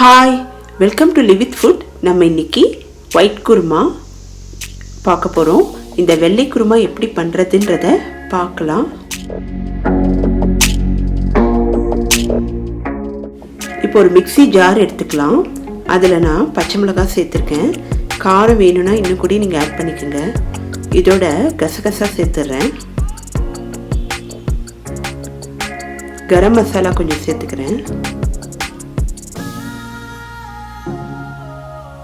Hi, welcome to live with food. நம்ம இன்னைக்கு white kurma பார்க்க போகிறோம். இந்த வெள்ளை குருமா எப்படி பண்ணுறதுன்றத பார்க்கலாம். இப்போ ஒரு மிக்ஸி ஜார் எடுத்துக்கலாம். அதில் நான் பச்சை மிளகாய் சேர்த்துருக்கேன். காரம் வேணும்னா இன்னும் கூட நீங்கள் ஆட் பண்ணிக்கோங்க. இதோட கசகசா சேர்த்துட்றேன். கரம் மசாலா கொஞ்சம் சேர்த்துக்கிறேன்.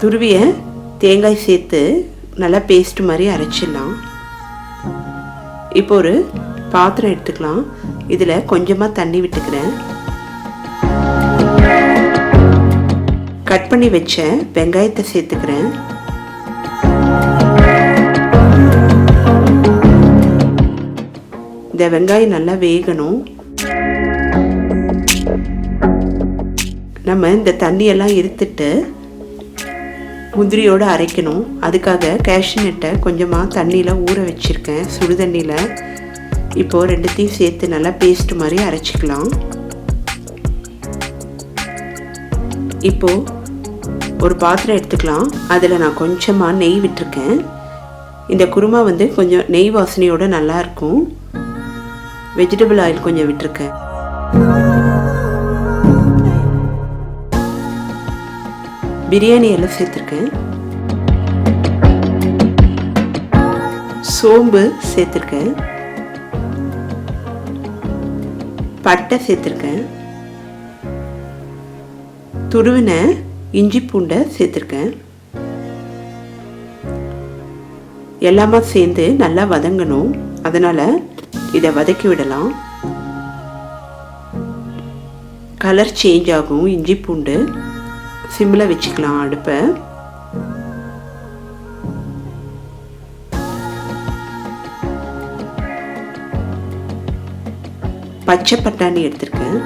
துருவிய தேங்காய் சேர்த்து நல்லா பேஸ்ட் மாதிரி அரைச்சிடலாம். இப்போ ஒரு பாத்திரம் எடுத்துக்கலாம். இதில் கொஞ்சமாக தண்ணி விட்டுக்கிறேன். கட் பண்ணி வச்ச வெங்காயத்தை சேர்த்துக்கிறேன். இந்த வெங்காயம் நல்லா வேகணும். நம்ம இந்த தண்ணியெல்லாம் இருத்துட்டு முந்திரியோடு அரைக்கணும். அதுக்காக கேஷ்யூ நட்டை கொஞ்சமாக தண்ணியில் ஊற வச்சுருக்கேன், சுடு தண்ணியில். இப்போது ரெண்டுத்தையும் சேர்த்து நல்லா பேஸ்ட் மாதிரி அரைச்சிக்கலாம். இப்போது ஒரு பாத்திரம் எடுத்துக்கலாம். அதில் நான் கொஞ்சமாக நெய் விட்டுருக்கேன். இந்த குருமா கொஞ்சம் நெய் வாசனையோடு நல்லாயிருக்கும். வெஜிடபிள் ஆயில் கொஞ்சம் விட்டுருக்கேன். பிரியாணி எல்லாம் சேர்த்துருக்கேன். சோம்பு சேர்த்துருக்கேன். பட்டை சேர்த்துருக்கேன். துருவின இஞ்சி பூண்டை சேர்த்துருக்கேன். எல்லாமே சேர்ந்து நல்லா வதங்கணும். அதனால் இதை வதக்கி விடலாம். கலர் சேஞ்ச் ஆகும். இஞ்சி பூண்டு சிம்மில் வச்சுக்கலாம் அடுப்பை. பச்சை பட்டாணி எடுத்திருக்கேன்.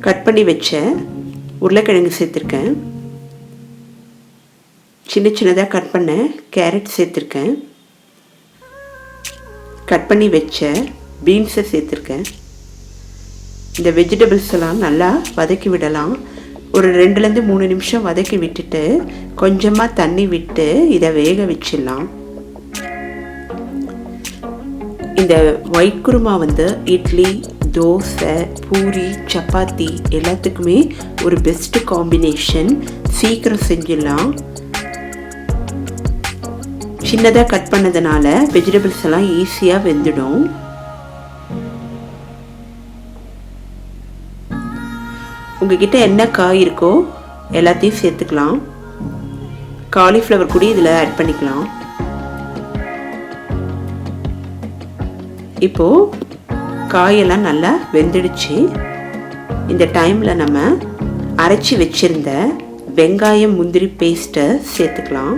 கட் பண்ணி வச்ச உருளைக்கிழங்கு சேர்த்துருக்கேன். சின்ன சின்னதாக கட் பண்ண கேரட் சேர்த்துருக்கேன். கட் பண்ணி வச்ச பீன்ஸை சேர்த்துருக்கேன். இந்த வெஜிடபிள்ஸ் எல்லாம் நல்லா வதக்கி விடலாம். ஒரு 2-3 நிமிஷம் வதக்கி விட்டுட்டு கொஞ்சமாக தண்ணி விட்டு இதை வேக வச்சிடலாம். இந்த ஒயிட் குருமா இட்லி, தோசை, பூரி, சப்பாத்தி எல்லாத்துக்குமே ஒரு பெஸ்ட் காம்பினேஷன். சீக்கிரம் செஞ்சிடலாம். சின்னதாக கட் பண்ணதுனால வெஜிடபிள்ஸ் எல்லாம் ஈஸியாக வெந்துடும். உங்ககிட்ட என்ன காய் இருக்கோ எல்லாத்தையும் சேர்த்துக்கலாம். காலிஃப்ளவர் கூட இதில் ஆட் பண்ணிக்கலாம். இப்போது காயெல்லாம் நல்லா வெந்துடுச்சு. இந்த டைமில் நம்ம அரைச்சி வச்சிருந்த வெங்காயம் முந்திரி பேஸ்ட்டை சேர்த்துக்கலாம்.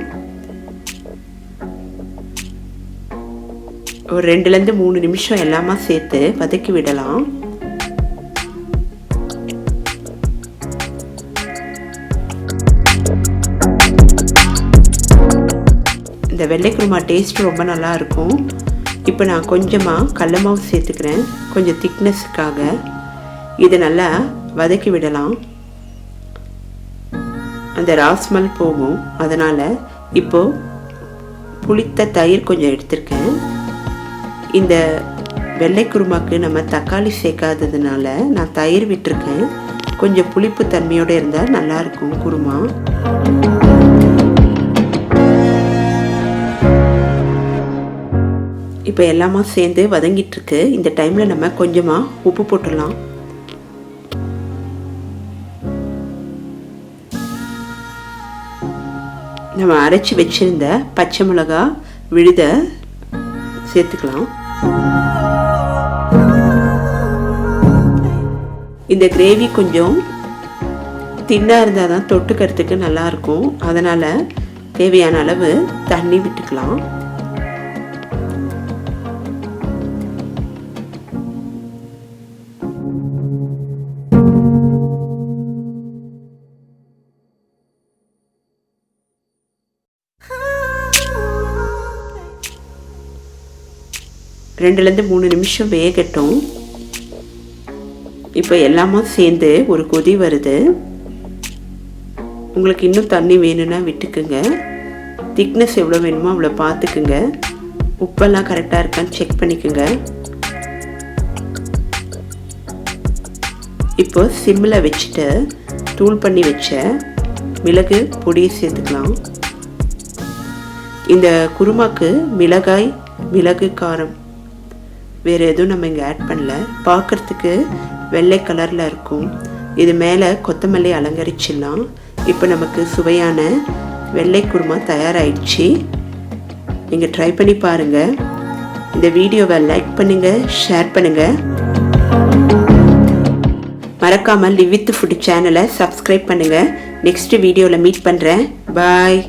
ஒரு 2-3 நிமிஷம் எல்லாமே சேர்த்து வதக்கி விடலாம். இந்த வெள்ளை குருமா டேஸ்ட் ரொம்ப நல்லா இருக்கும். இப்போ நான் கொஞ்சமாக கடல மாவு சேர்த்துக்கிறேன், கொஞ்சம் திக்னஸுக்காக. இதை நல்லா வதக்கி விடலாம். அந்த ராஸ்மல் போகும். அதனால் இப்போது புளித்த தயிர் கொஞ்சம் எடுத்திருக்கேன். இந்த வெள்ளை குருமாக்கு நம்ம தக்காளி சேர்க்காததுனால நான் தயிர் விட்டுருக்கேன். கொஞ்சம் புளிப்பு தன்மையோடு இருந்தால் நல்லாயிருக்கும் குருமா. இப்போ எல்லாமே சேர்ந்து வதங்கிட்டுருக்கு. இந்த டைமில் நம்ம கொஞ்சமாக உப்பு போட்டுடலாம். நம்ம அரைச்சி வச்சிருந்த பச்சை மிளகா விழுத சேர்த்துக்கலாம். இந்த கிரேவி கொஞ்சம் தின்னாக இருந்தால் தான் தொட்டுக்கிறதுக்கு நல்லாயிருக்கும். அதனால் தேவையான அளவு தண்ணி விட்டுக்கலாம். ரெண்டுலேருந்து 3 நிமிஷம் வேகட்டும். இப்போ எல்லாமே சேர்ந்து ஒரு கொதி வருது. உங்களுக்கு இன்னும் தண்ணி வேணும்னா விட்டுக்குங்க. திக்னஸ் எவ்வளோ வேணுமோ அவ்வளோ பார்த்துக்குங்க. உப்பெல்லாம் கரெக்டாக இருக்கான்னு செக் பண்ணிக்கோங்க. இப்போ சிம்மில் வச்சுட்டு தூள் பண்ணி வச்ச மிளகு பொடியை சேர்த்துக்கலாம். இந்த குருமாக்கு மிளகாய், மிளகு, காரம் வேறு எதுவும் நம்ம இங்கே ஆட் பண்ணல. பார்க்குறதுக்கு வெள்ளை கலரில் இருக்கும். இது மேலே கொத்தமல்லி அலங்கரிச்சிடலாம். இப்போ நமக்கு சுவையான வெள்ளை குருமா தயாராகிடுச்சு. நீங்கள் ட்ரை பண்ணி பாருங்கள். இந்த வீடியோவை லைக் பண்ணுங்கள், ஷேர் பண்ணுங்கள். மறக்காமல் லிவ் வித் ஃபுட் சேனலை சப்ஸ்கிரைப் பண்ணுங்கள். நெக்ஸ்ட் வீடியோவில் மீட் பண்ணுறேன். பாய்.